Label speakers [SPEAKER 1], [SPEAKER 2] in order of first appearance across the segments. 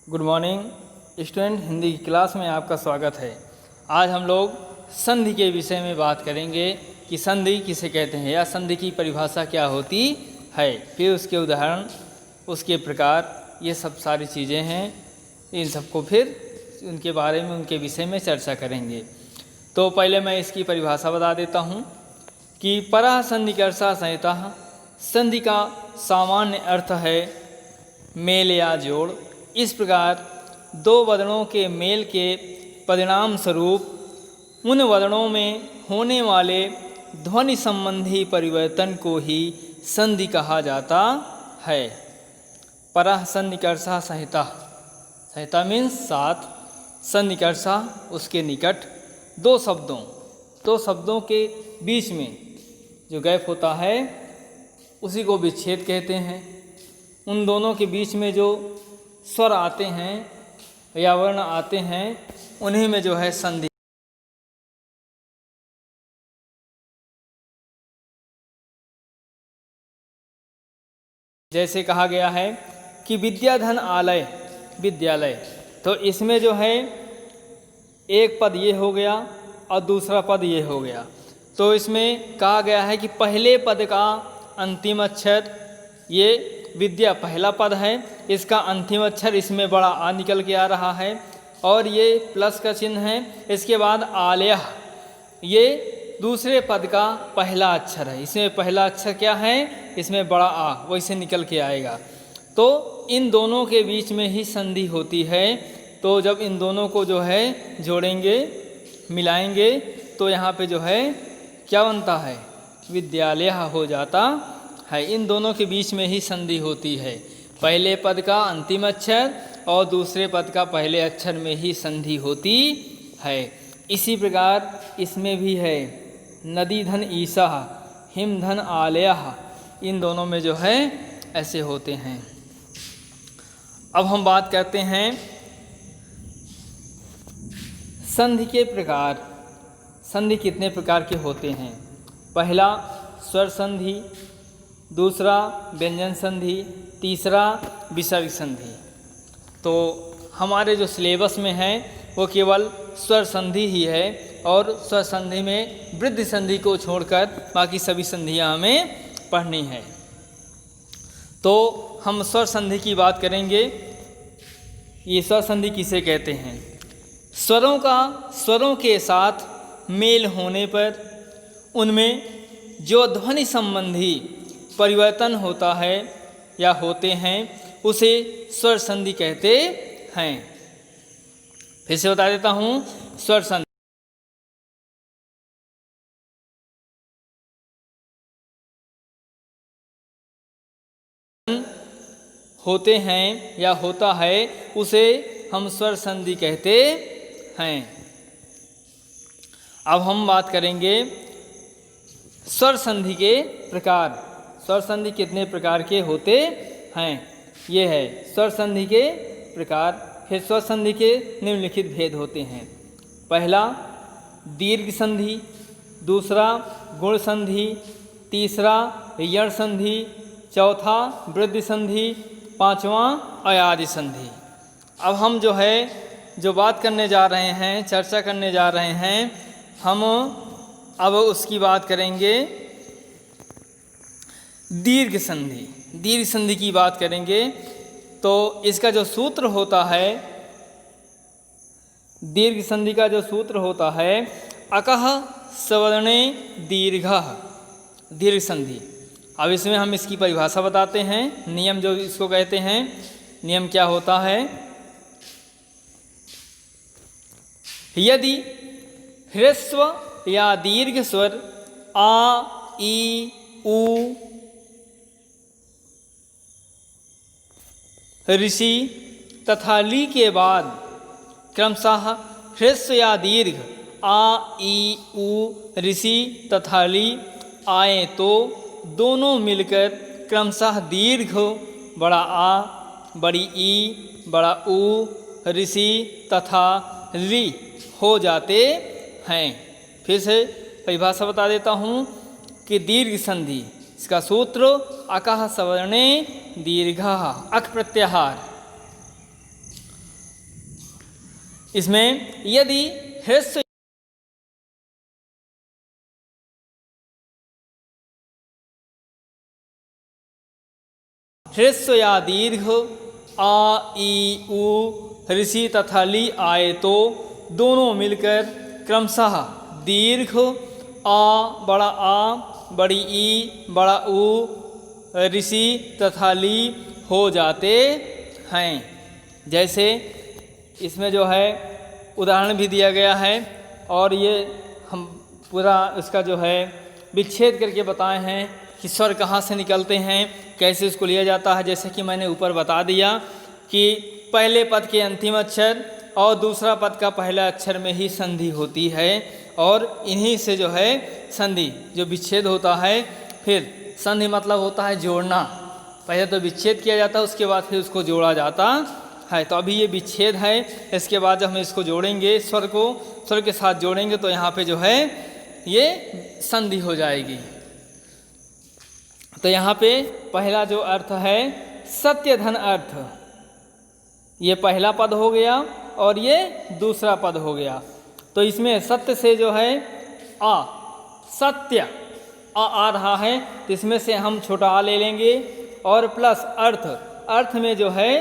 [SPEAKER 1] Good morning student, Hindi की class में आपका स्वागत है। आज हम लोग संधि के विषय में बात करेंगे कि संधि किसे कहते हैं या संधि की परिभाषा क्या होती है, फिर उसके उदाहरण, उसके प्रकार, ये सब सारी चीज़ें हैं। इन सबको फिर उनके बारे में, उनके विषय में चर्चा करेंगे। तो पहले मैं इसकी परिभाषा बता देता हूँ कि परः संधिकर्षा संहिता, संधि का सामान्य अर्थ है मेल या जोड़। इस प्रकार दो वदनों के मेल के परिणाम स्वरूप उन वदनों में होने वाले ध्वनि संबंधी परिवर्तन को ही संधि कहा जाता है। परः संधिकर्षा संहिता, संहिता मीन्स साथ, संधिकर्षा उसके निकट, दो शब्दों के बीच में जो गैप होता है उसी को विच्छेद कहते हैं। उन दोनों के बीच में जो स्वर आते हैं या वर्ण आते हैं उन्हीं में जो है संधि। जैसे कहा गया है कि विद्याधन आलय, विद्यालय, तो इसमें जो है एक पद ये हो गया और दूसरा पद ये हो गया। तो इसमें कहा गया है कि पहले पद का अंतिम अक्षर, ये विद्या पहला पद है, इसका अंतिम अक्षर इसमें बड़ा आ निकल के आ रहा है और ये प्लस का चिन्ह है। इसके बाद आलय, ये दूसरे पद का पहला अक्षर है। इसमें पहला अक्षर क्या है, इसमें बड़ा आ वैसे निकल के आएगा। तो इन दोनों के बीच में ही संधि होती है। तो जब इन दोनों को जो है जोड़ेंगे, मिलाएंगे, तो यहाँ पे जो है क्या बनता है, विद्यालय हो जाता है। इन दोनों के बीच में ही संधि होती है, पहले पद का अंतिम अक्षर और दूसरे पद का पहले अक्षर में ही संधि होती है। इसी प्रकार इसमें भी है नदी धन ईसा, हिम धन आलय, इन दोनों में जो है ऐसे होते हैं। अब हम बात करते हैं संधि के प्रकार। संधि कितने प्रकार के होते हैं? पहला स्वर संधि, दूसरा व्यंजन संधि, तीसरा विसर्ग संधि। तो हमारे जो सिलेबस में है वो केवल स्वर संधि ही है और स्वर संधि में वृद्धि संधि को छोड़कर बाकी सभी संधियां हमें पढ़नी है। तो हम स्वर संधि की बात करेंगे। ये स्वर संधि किसे कहते हैं? स्वरों के साथ मेल होने पर उनमें जो ध्वनि संबंधी परिवर्तन होता है या होते हैं उसे स्वर संधि कहते हैं। फिर से बता देता हूँ, स्वर संधि होते हैं या होता है उसे हम स्वर संधि कहते हैं। अब हम बात करेंगे स्वर संधि के प्रकार। स्वर संधि कितने प्रकार के होते हैं? ये है स्वर संधि के प्रकार। फिर स्वर संधि के निम्नलिखित भेद होते हैं। पहला दीर्घ संधि, दूसरा गुण संधि, तीसरा यण संधि, चौथा वृद्धि संधि, पांचवा अयादि संधि। अब हम जो बात करने जा रहे हैं, चर्चा करने जा रहे हैं, हम अब उसकी बात करेंगे दीर्घ संधि। दीर्घ संधि की बात करेंगे तो इसका जो सूत्र होता है, दीर्घ संधि का जो सूत्र होता है, अकः सवर्णे दीर्घः, दीर्घ संधि। अब इसमें हम इसकी परिभाषा बताते हैं, नियम जो इसको कहते हैं। नियम क्या होता है? यदि ह्रस्व या दीर्घ स्वर आ, ई, उ, ऋषि तथा ली के बाद क्रमशः ह्रस्व या दीर्घ आ, ई, उ, ऋषि तथा ली आए तो दोनों मिलकर क्रमशः दीर्घ बड़ा आ, बड़ी ई, बड़ा उ, ऋषि तथा री हो जाते हैं। फिर से परिभाषा बता देता हूँ कि दीर्घ संधि, इसका सूत्र अकः सवर्णे दीर्घः, अक प्रत्याहार, इसमें यदि ह्रस्व ह्रस्व या दीर्घ आ ई उ ऋषि तथा ली आए तो दोनों मिलकर क्रमशः दीर्घ आ बड़ा आ बड़ी ई बड़ा उ ऋषि तथा ली हो जाते हैं। जैसे इसमें जो है उदाहरण भी दिया गया है और ये हम पूरा इसका जो है विच्छेद करके बताए हैं कि स्वर कहाँ से निकलते हैं, कैसे इसको लिया जाता है। जैसे कि मैंने ऊपर बता दिया कि पहले पद के अंतिम अक्षर और दूसरा पद का पहला अक्षर में ही संधि होती है और इन्हीं से जो है संधि जो विच्छेद होता है। फिर संधि मतलब होता है जोड़ना, पहले तो विच्छेद किया जाता है उसके बाद फिर उसको जोड़ा जाता है। तो अभी ये विच्छेद है, इसके बाद जब हम इसको जोड़ेंगे स्वर को स्वर के साथ जोड़ेंगे तो यहाँ पे जो है ये संधि हो जाएगी। तो यहाँ पे पहला जो अर्थ है सत्य धन अर्थ, ये पहला पद हो गया और ये दूसरा पद हो गया। तो इसमें सत्य से जो है आ सत्य आ रहा है तो इसमें से हम छोटा आ ले लेंगे और प्लस अर्थ, अर्थ में जो है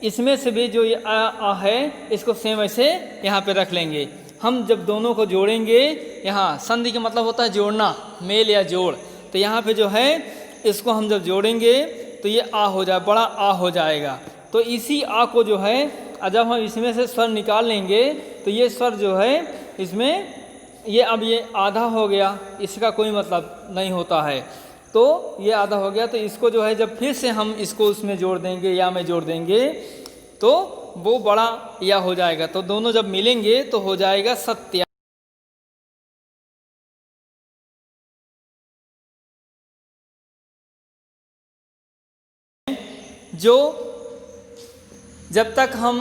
[SPEAKER 1] इसमें से भी जो ये आ है इसको सेम ऐसे यहाँ पे रख लेंगे। हम जब दोनों को जोड़ेंगे, यहाँ संधि का मतलब होता है जोड़ना, मेल या जोड़, तो यहाँ पे जो है इसको हम जब जोड़ेंगे तो ये आ हो जाए, बड़ा आ हो जाएगा। तो इसी आ को जो है जब हम इसमें से स्वर निकाल लेंगे तो ये स्वर जो है इसमें ये अब ये आधा हो गया, इसका कोई मतलब नहीं होता है। तो ये आधा हो गया तो इसको जो है जब फिर से हम इसको उसमें जोड़ देंगे या में जोड़ देंगे तो वो बड़ा या हो जाएगा। तो दोनों जब मिलेंगे तो हो जाएगा सत्या। जो जब तक हम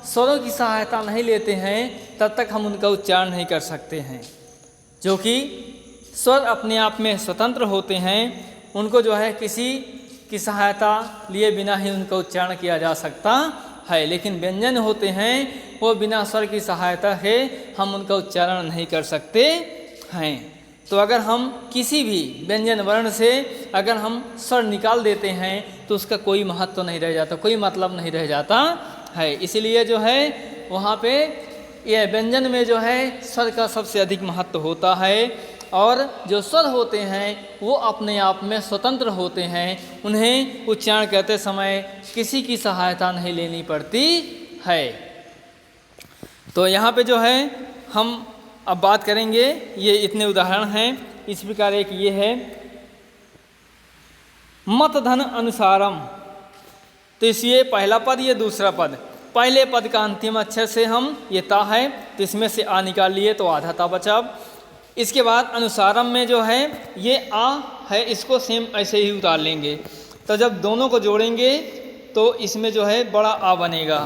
[SPEAKER 1] स्वरों की सहायता नहीं लेते हैं तब तक हम उनका उच्चारण नहीं कर सकते हैं। जो कि स्वर अपने आप में स्वतंत्र होते हैं, उनको जो है किसी की सहायता लिए बिना ही उनका उच्चारण किया जा सकता है। लेकिन व्यंजन होते हैं वो बिना स्वर की सहायता के हम उनका उच्चारण नहीं कर सकते हैं। तो अगर हम किसी भी व्यंजन वर्ण से अगर हम स्वर निकाल देते हैं तो उसका कोई महत्व तो नहीं रह जाता, कोई मतलब नहीं रह जाता है। इसलिए जो है वहाँ पे यह व्यंजन में जो है स्वर का सबसे अधिक महत्व होता है और जो स्वर होते हैं वो अपने आप में स्वतंत्र होते हैं, उन्हें उच्चारण करते समय किसी की सहायता नहीं लेनी पड़ती है। तो यहाँ पे जो है हम अब बात करेंगे, ये इतने उदाहरण हैं। इस प्रकार एक ये है मत धन अनुसारम, तो इसलिए पहला पद ये दूसरा पद, पहले पद का अंतिम अक्षर से हम ये ता है तो इसमें से आ निकाल लिए तो आधा ता बचा। इसके बाद अनुसारम में जो है ये आ है, इसको सेम ऐसे ही उतार लेंगे। तो जब दोनों को जोड़ेंगे तो इसमें जो है बड़ा आ बनेगा।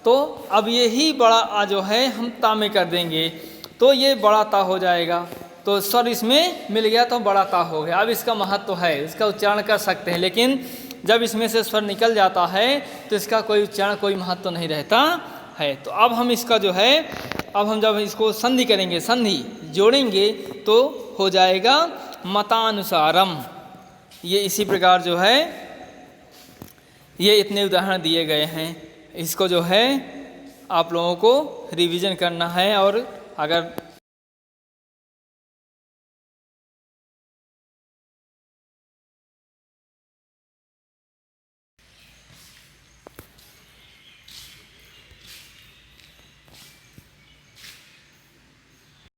[SPEAKER 1] तो अब यही बड़ा आ जो है हम ता में कर देंगे तो ये बड़ा ता हो जाएगा। तो स्वर इसमें मिल गया तो बड़ा ता हो गया। अब इसका महत्व है, इसका उच्चारण कर सकते हैं, लेकिन जब इसमें से स्वर निकल जाता है तो इसका कोई उच्चारण कोई महत्व नहीं रहता है। तो अब हम इसका जो है अब हम जब इसको संधि करेंगे, संधि जोड़ेंगे तो हो जाएगा मतानुसारम। ये इसी प्रकार जो है ये इतने उदाहरण दिए गए हैं। इसको जो है आप लोगों को रिवीजन करना है और अगर